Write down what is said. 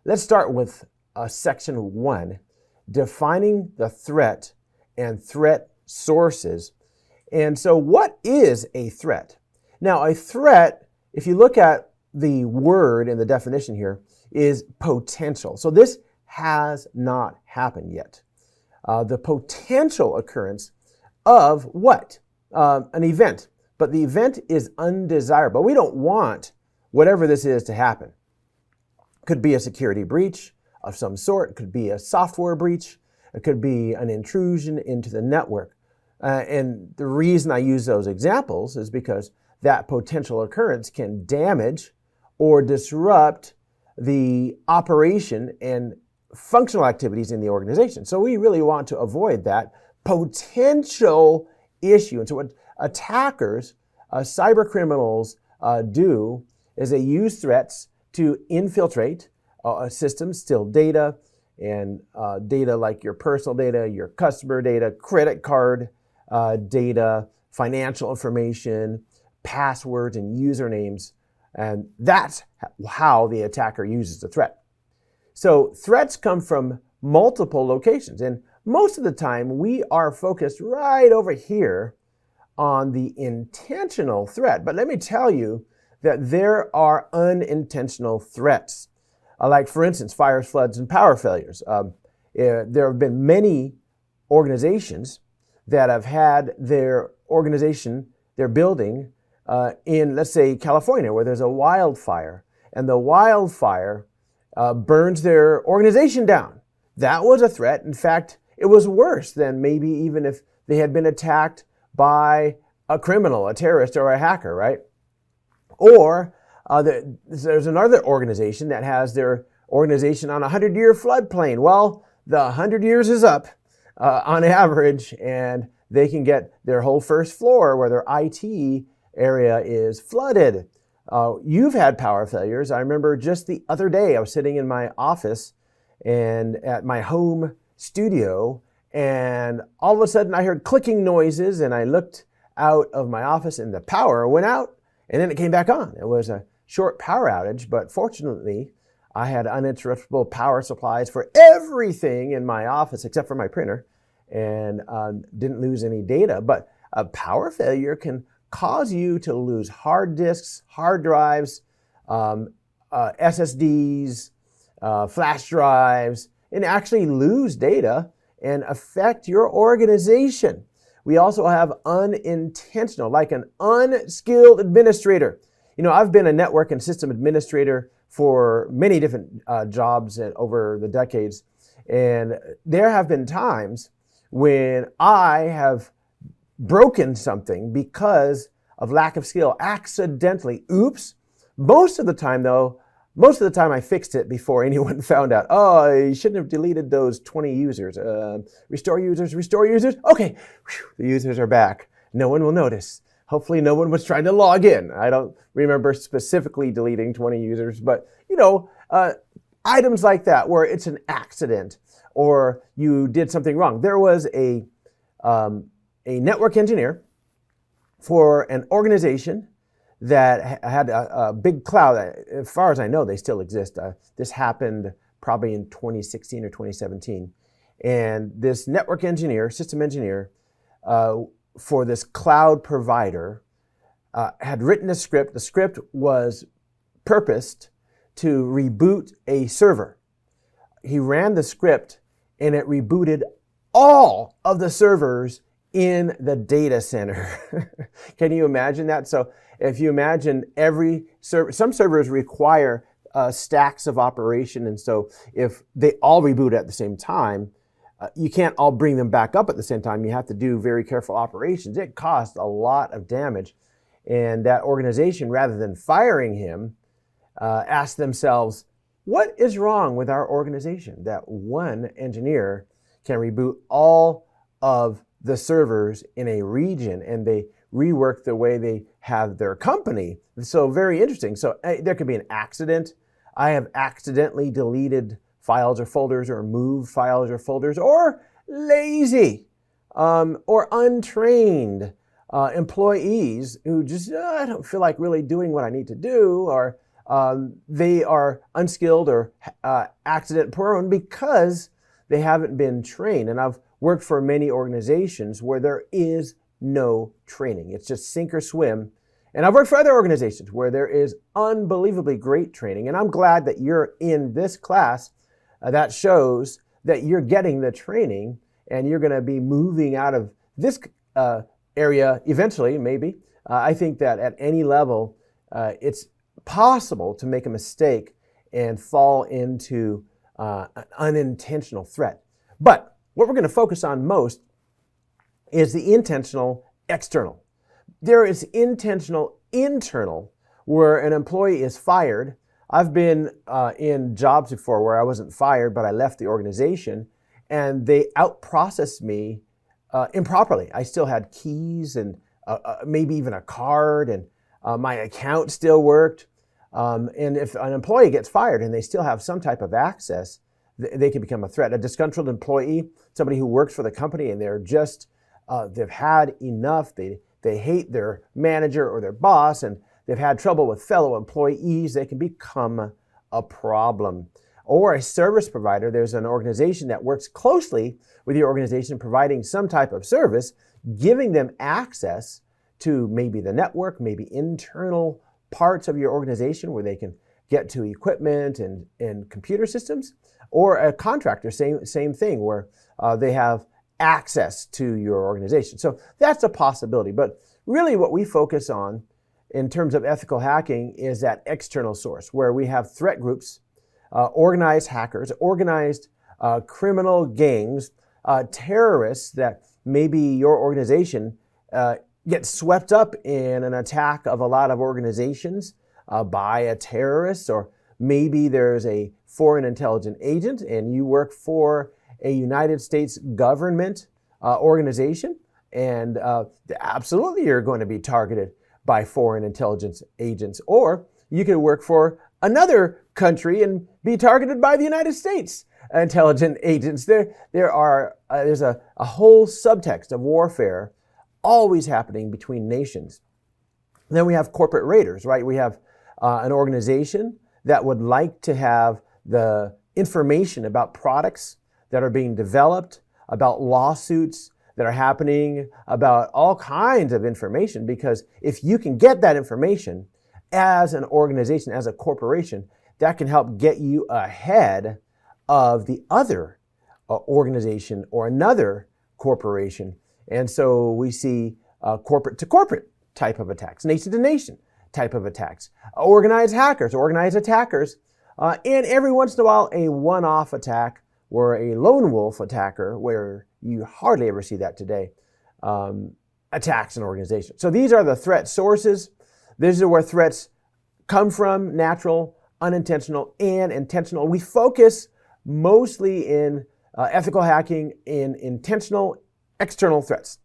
Let's start with section 1, defining the threat and threat sources. And so what is a threat? Now, a threat, if you look at the word in the definition here, is potential. So this has not happened yet. The potential occurrence of what? An event. But the event is undesirable. We don't want whatever this is to happen. It could be a security breach of some sort. It could be a software breach. It could be an intrusion into the network. And the reason I use those examples is because that potential occurrence can damage or disrupt the operation and functional activities in the organization. So we really want to avoid that potential issue. And so what attackers, cyber criminals do is they use threats to infiltrate systems, steal data, and data like your personal data, your customer data, credit card data, financial information, passwords, and usernames. And that's how the attacker uses the threat. So threats come from multiple locations. And most of the time, we are focused right over here on the intentional threat. But let me tell you that there are unintentional threats. Like, for instance, fires, floods, and power failures. There have been many organizations that have had their organization, their building, in, let's say, California, where there's a wildfire, and the wildfire burns their organization down. That was a threat. In fact, it was worse than maybe even if they had been attacked by a criminal, a terrorist, or a hacker, right? Or there's another organization that has their organization on a 100-year floodplain. Well, the 100 years is up on average, and they can get their whole first floor where their IT area is flooded. You've had power failures. I remember just the other day, I was sitting in my office and at my home studio, and all of a sudden I heard clicking noises, and I looked out of my office and the power went out, and then it came back on. It was a short power outage, but fortunately I had uninterruptible power supplies for everything in my office except for my printer, and didn't lose any data. But a power failure can cause you to lose hard disks, hard drives, SSDs, flash drives, and actually lose data and affect your organization. We also have unintentional, like an unskilled administrator. You know, I've been a network and system administrator for many different jobs over the decades, and there have been times when I have broken something because of lack of skill, accidentally. Oops. Most of the time I fixed it before anyone found out. Oh, you shouldn't have deleted those 20 users. Restore users. Okay, whew, the users are back. No one will notice. Hopefully no one was trying to log in. I don't remember specifically deleting 20 users, but items like that where it's an accident or you did something wrong. There was a network engineer for an organization that had a big cloud. As far as I know, they still exist. This happened probably in 2016 or 2017. And this network engineer, system engineer, for this cloud provider had written a script. The script was purposed to reboot a server. He ran the script and it rebooted all of the servers in the data center. Can you imagine that? So if you imagine every server, some servers require stacks of operation. And so if they all reboot at the same time, you can't all bring them back up at the same time. You have to do very careful operations. It costs a lot of damage. And that organization, rather than firing him, asked themselves, what is wrong with our organization that one engineer can reboot all of the servers in a region, and they rework the way they have their company? So very interesting. So there could be an accident. I have accidentally deleted files or folders or moved files or folders, or lazy or untrained employees who just, I don't feel like really doing what I need to do, or they are unskilled or accident prone because they haven't been trained. And I've worked for many organizations where there is no training. It's just sink or swim. And I've worked for other organizations where there is unbelievably great training. And I'm glad that you're in this class. That shows that you're getting the training and you're going to be moving out of this area eventually, maybe. I think that at any level, it's possible to make a mistake and fall into an unintentional threat. But what we're going to focus on most is the intentional external. There is intentional internal, where an employee is fired. I've been in jobs before where I wasn't fired, but I left the organization and they out-processed me improperly. I still had keys and maybe even a card, and my account still worked. And if an employee gets fired and they still have some type of access, they can become a threat. A disgruntled employee, somebody who works for the company and they're just, they've had enough. They hate their manager or their boss, and they've had trouble with fellow employees. They can become a problem. Or a service provider, there's an organization that works closely with your organization providing some type of service, giving them access to maybe the network, maybe internal parts of your organization where they can get to equipment and computer systems. Or a contractor, same thing, where they have access to your organization. So that's a possibility. But really what we focus on in terms of ethical hacking is that external source, where we have threat groups, organized hackers, organized criminal gangs, terrorists that maybe your organization gets swept up in an attack of a lot of organizations by a terrorist, or maybe there's a foreign intelligence agent and you work for a United States government organization, and absolutely you're going to be targeted by foreign intelligence agents. Or you could work for another country and be targeted by the United States intelligence agents. There's a whole subtext of warfare always happening between nations. Then we have corporate raiders, right? We have an organization that would like to have the information about products that are being developed, about lawsuits that are happening, about all kinds of information, because if you can get that information as an organization, as a corporation, that can help get you ahead of the other organization or another corporation. And so we see corporate to corporate type of attacks, nation to nation type of attacks, organized hackers, organized attackers, and every once in a while a one-off attack where a lone wolf attacker, where you hardly ever see that today, attacks an organization. So these are the threat sources. These are where threats come from: natural, unintentional, and intentional. We focus mostly in ethical hacking in intentional external threats.